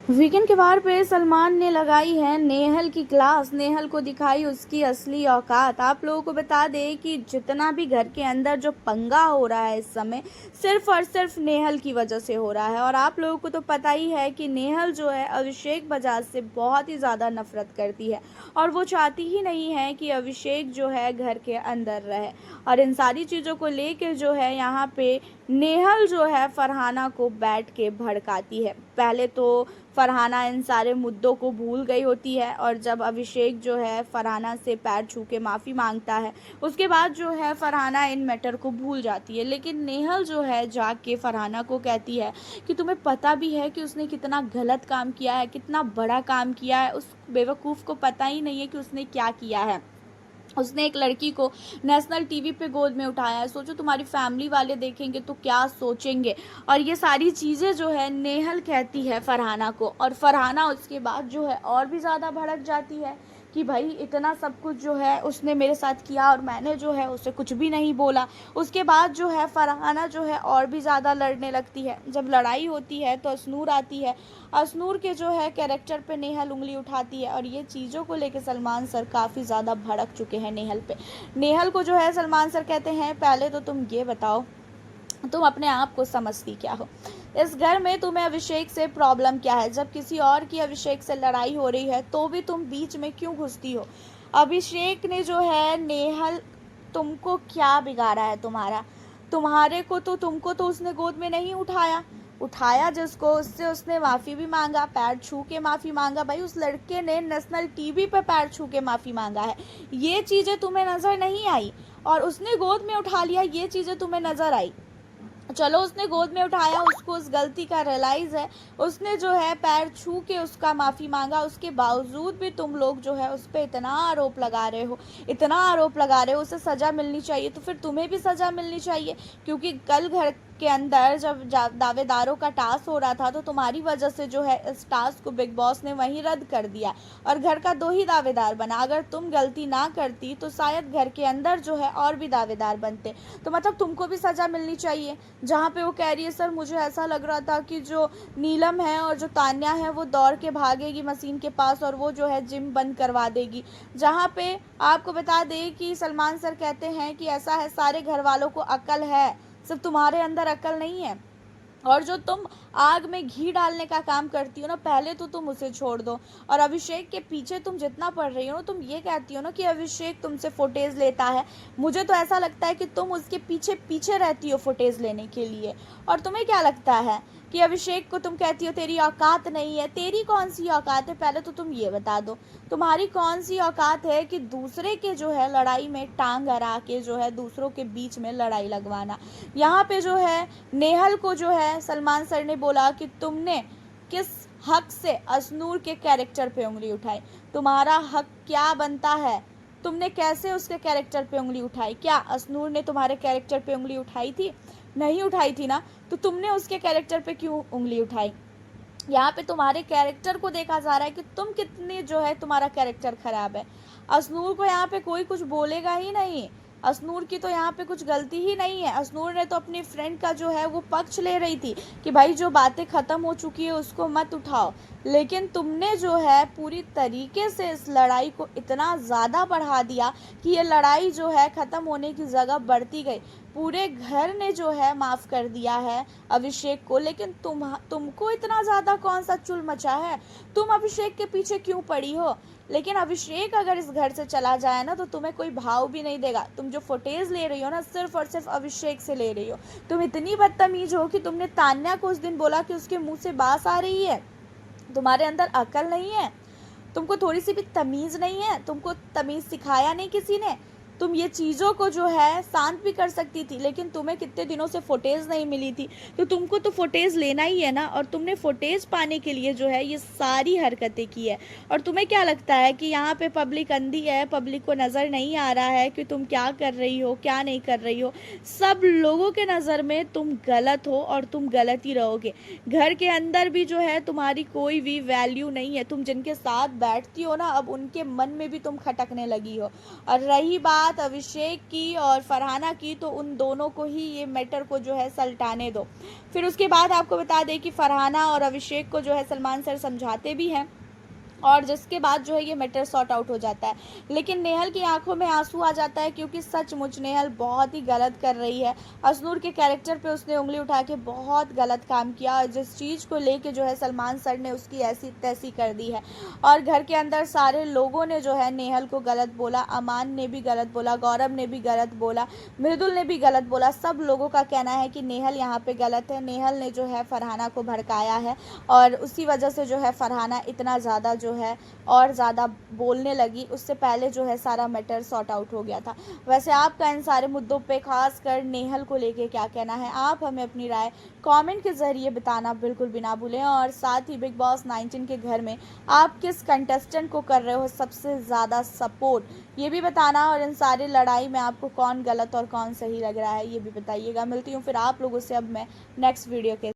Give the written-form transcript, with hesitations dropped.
Weekend के वार पे सलमान ने लगाई है नेहल की क्लास। नेहल को दिखाई उसकी असली औकात। आप लोगों को बता दें कि जितना भी घर के अंदर जो पंगा हो रहा है इस समय, सिर्फ और सिर्फ नेहल की वजह से हो रहा है। और आप लोगों को तो पता ही है कि नेहल जो है अभिषेक बजाज से बहुत ही ज़्यादा नफरत करती है और वो चाहती ही नहीं है कि अभिषेक जो है घर के अंदर रहे। और इन सारी चीज़ों को लेकर जो है यहाँ पे नेहल जो है फरहाना को बैठ के भड़काती है। पहले तो फरहाना इन सारे मुद्दों को भूल गई होती है और जब अभिषेक जो है फरहाना से पैर छू के माफ़ी मांगता है, उसके बाद जो है फरहाना इन मैटर को भूल जाती है। लेकिन नेहल जो है जाके फरहाना को कहती है कि तुम्हें पता भी है कि उसने कितना गलत काम किया है, कितना बड़ा काम किया है। उस बेवकूफ़ को पता ही नहीं है कि उसने क्या किया है। उसने एक लड़की को नेशनल टीवी पे गोद में उठाया है। सोचो तुम्हारी फैमिली वाले देखेंगे तो क्या सोचेंगे। और ये सारी चीज़ें जो है नेहल कहती है फरहाना को, और फरहाना उसके बाद जो है और भी ज़्यादा भड़क जाती है कि भाई इतना सब कुछ जो है उसने मेरे साथ किया और मैंने जो है उसे कुछ भी नहीं बोला। उसके बाद जो है फरहाना जो है और भी ज़्यादा लड़ने लगती है। जब लड़ाई होती है तो असनूर आती है। असनूर के जो है कैरेक्टर पे नेहल उंगली उठाती है और ये चीज़ों को लेकर सलमान सर काफ़ी ज़्यादा भड़क चुके हैं नेहल पे। नेहल को जो है सलमान सर कहते हैं पहले तो तुम ये बताओ तुम अपने आप को समझती क्या हो। इस घर में तुम्हें अभिषेक से प्रॉब्लम क्या है? जब किसी और की अभिषेक से लड़ाई हो रही है तो भी तुम बीच में क्यों घुसती हो? अभिषेक ने जो है नेहल तुमको क्या बिगाड़ा है? तुम्हारे को तो तुमको तो उसने गोद में नहीं उठाया जिसको उससे उसने माफ़ी भी मांगा, पैर छू के माफ़ी मांगा। भाई उस लड़के ने नेशनल टीवी पे पैर छू के माफ़ी मांगा है। ये चीज़ें तुम्हें नज़र नहीं आई। और उसने गोद में उठा लिया, ये चीज़ें तुम्हें नज़र आई। चलो उसने गोद में उठाया, उसको उस गलती का रियलाइज़ है, उसने जो है पैर छू के उसका माफ़ी मांगा। उसके बावजूद भी तुम लोग जो है उस पर इतना आरोप लगा रहे हो। उसे सज़ा मिलनी चाहिए तो फिर तुम्हें भी सज़ा मिलनी चाहिए, क्योंकि कल घर के अंदर जब दावेदारों का टास्क हो रहा था तो तुम्हारी वजह से जो है इस टास्क को बिग बॉस ने वहीं रद्द कर दिया और घर का 2 ही दावेदार बना। अगर तुम गलती ना करती तो शायद घर के अंदर जो है और भी दावेदार बनते। तो मतलब तुमको भी सज़ा मिलनी चाहिए। जहाँ पे वो कह रही है सर मुझे ऐसा लग रहा था कि जो नीलम है और जो तान्या है वो दौड़ के भागेगी मशीन के पास और वो जो है जिम बंद करवा देगी। जहाँ पे आपको बता दें कि सलमान सर कहते हैं कि ऐसा है सारे घर वालों को अक्ल है, सिर्फ तुम्हारे अंदर अक्ल नहीं है। और जो तुम आग में घी डालने का काम करती हो ना, पहले तो तुम उसे छोड़ दो। और अभिषेक के पीछे तुम जितना पड़ रही हो ना, तुम ये कहती हो ना कि अभिषेक तुमसे फुटेज लेता है। मुझे तो ऐसा लगता है कि तुम उसके पीछे पीछे रहती हो फुटेज लेने के लिए। और तुम्हें क्या लगता है कि अभिषेक को तुम कहती हो तेरी औकात नहीं है? तेरी कौन सी औकात है पहले तो तुम ये बता दो। तुम्हारी कौन सी औकात है कि दूसरे के जो है लड़ाई में टांग अड़ा के जो है दूसरों के बीच में लड़ाई लगवाना। यहाँ पे जो है नेहल को जो है सलमान सर ने बोला कि तुमने किस हक से असनूर के कैरेक्टर पे उंगली उठाई? तुम्हारा हक क्या बनता है? तुमने कैसे उसके कैरेक्टर पे उंगली उठाई? क्या असनूर ने तुम्हारे कैरेक्टर पे उंगली उठाई थी? नहीं उठाई थी ना, तो तुमने उसके कैरेक्टर पे क्यों उंगली उठाई? यहाँ पे तुम्हारे कैरेक्टर को देखा जा रहा है कि तुम कितनी जो है तुम्हारा कैरेक्टर खराब है। असनूर को यहाँ पे कोई कुछ बोलेगा ही नहीं। असनूर की तो यहाँ पे कुछ गलती ही नहीं है। असनूर ने तो अपनी फ्रेंड का जो है वो पक्ष ले रही थी कि भाई जो बातें ख़त्म हो चुकी है उसको मत उठाओ। लेकिन तुमने जो है पूरी तरीके से इस लड़ाई को इतना ज़्यादा बढ़ा दिया कि ये लड़ाई जो है ख़त्म होने की जगह बढ़ती गई। पूरे घर ने जो है माफ़ कर दिया है अभिषेक को, लेकिन तुमको इतना ज़्यादा कौन सा चुल मचा है? तुम अभिषेक के पीछे क्यों पड़ी हो? लेकिन अभिषेक अगर इस घर से चला जाए ना तो तुम्हें कोई भाव भी नहीं देगा। तुम जो फुटेज ले रही हो ना सिर्फ और सिर्फ अभिषेक से ले रही हो। तुम इतनी बदतमीज हो कि तुमने तान्या को उस दिन बोला कि उसके मुंह से बास आ रही है। तुम्हारे अंदर अकल नहीं है, तुमको थोड़ी सी भी तमीज़ नहीं है, तुमको तमीज़ सिखाया नहीं किसी ने। तुम ये चीज़ों को जो है शांत भी कर सकती थी, लेकिन तुम्हें कितने दिनों से फुटेज नहीं मिली थी तो तुमको तो फुटेज लेना ही है ना। और तुमने फुटेज पाने के लिए जो है ये सारी हरकतें की है। और तुम्हें क्या लगता है कि यहाँ पे पब्लिक अंधी है, पब्लिक को नज़र नहीं आ रहा है कि तुम क्या कर रही हो क्या नहीं कर रही हो? सब लोगों के नज़र में तुम गलत हो और तुम गलत ही रहोगे। घर के अंदर भी जो है तुम्हारी कोई भी वैल्यू नहीं है। तुम जिनके साथ बैठती हो ना अब उनके मन में भी तुम खटकने लगी हो। और रही बात बात अभिषेक की और फरहाना की, तो उन दोनों को ही ये मैटर को जो है सलटाने दो। फिर उसके बाद आपको बता दें कि फरहाना और अभिषेक को जो है सलमान सर समझाते भी हैं, और जिसके बाद जो है ये मैटर सॉर्ट आउट हो जाता है। लेकिन नेहल की आंखों में आंसू आ जाता है, क्योंकि सचमुच नेहल बहुत ही गलत कर रही है। अजनूर के कैरेक्टर पे उसने उंगली उठा के बहुत गलत काम किया, और जिस चीज़ को लेके जो है सलमान सर ने उसकी ऐसी तैसी कर दी है। और घर के अंदर सारे लोगों ने जो है नेहल को गलत बोला, अमान ने भी गलत बोला, गौरव ने भी गलत बोला, मृदुल ने भी गलत बोला। सब लोगों का कहना है कि नेहल यहाँ पे गलत है। नेहल ने जो है फरहाना को भड़काया है, और उसी वजह से जो है फरहाना इतना ज़्यादा जो है और ज़्यादा बोलने लगी। उससे पहले जो है सारा मैटर सॉर्ट आउट हो गया था। वैसे आपका इन सारे मुद्दों पे खास कर नेहल को लेके क्या कहना है, आप हमें अपनी राय कमेंट के ज़रिए बताना बिल्कुल भी ना भूलें। और साथ ही बिग बॉस 19 के घर में आप किस कंटेस्टेंट को कर रहे हो सबसे ज़्यादा सपोर्ट, ये भी बताना। और इन सारी लड़ाई में आपको कौन गलत और कौन सही लग रहा है, ये भी बताइएगा। मिलती हूँ फिर आप लोगों से अब मैं नेक्स्ट वीडियो के